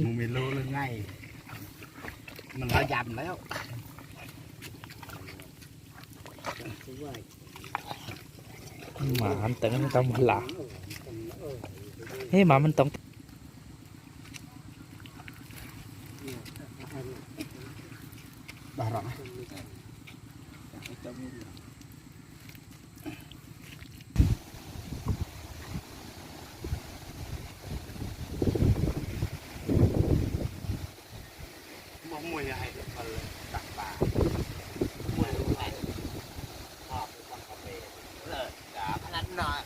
มึงไม่รู้เลยไงมันระยำแล้วหมามันตึงต้องหลับเฮ้ยหมามันต้องบาระมวยใหญ่เลยตักปลา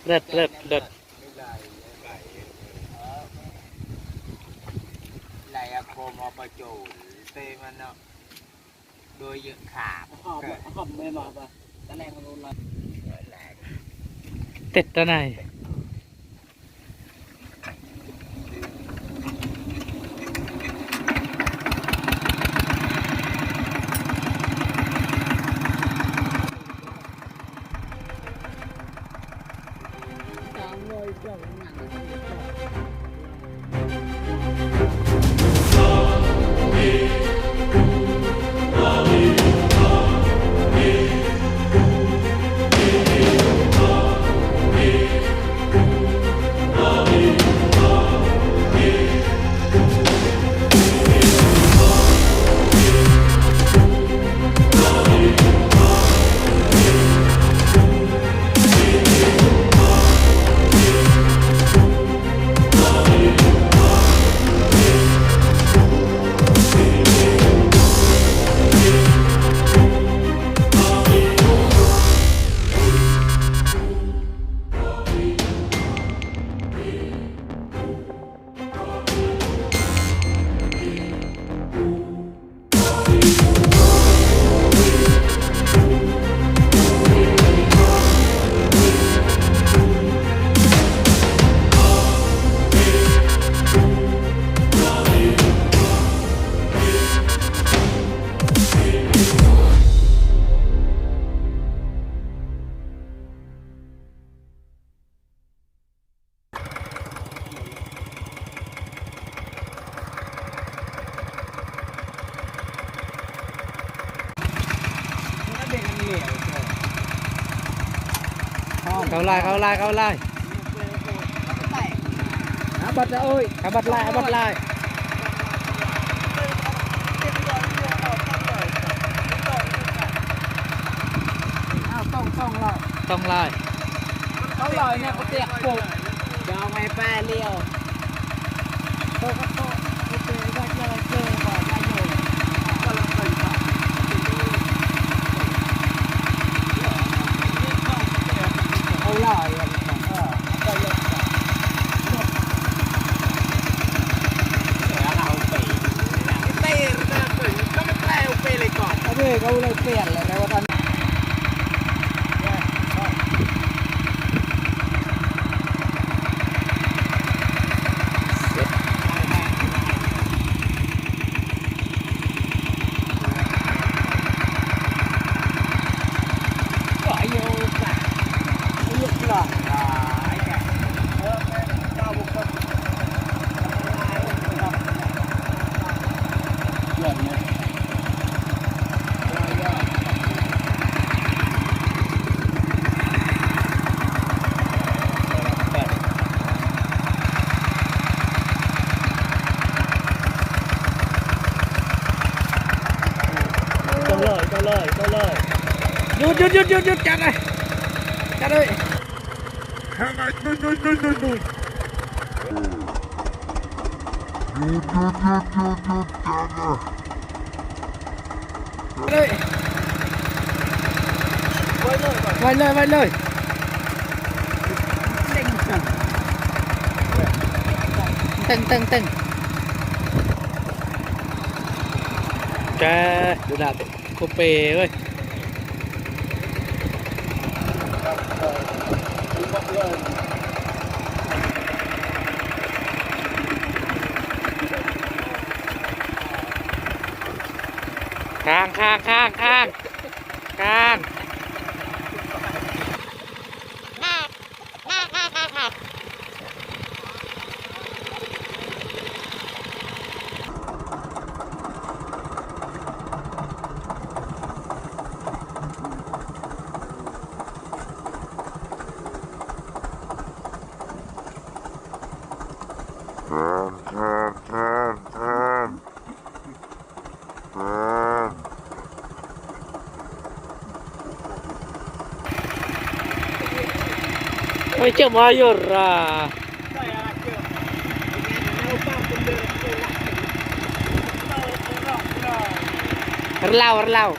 เลิศไหลอะโคมเอาไปจูนเตมันเนาะโดยเยอะขาบหอมไม่มาปะตะแรงมันรุนแรงเต็ดตัวไหนเขาไล่บัดจะโอ้ยบัดไล่ต้องไล่เขาลอยเนี่ยเขาเตียกปุ๊บจะเอาไม้แปรเลี้ยวโตก็โตโอเคก็เจอบอกได้อยู่ก็ลองไปก่อนเขาลอยอ่ะก็ยกเต้ก็ไม่แปลเอาไปเลยก่อนเขาเลยเปลี่ยนเลยนะว่าตอนหยุดจัดเลยไว้เลยตึงแกดูดาบโคเปเว้ยข้าง Macam mayor lah. Erlau.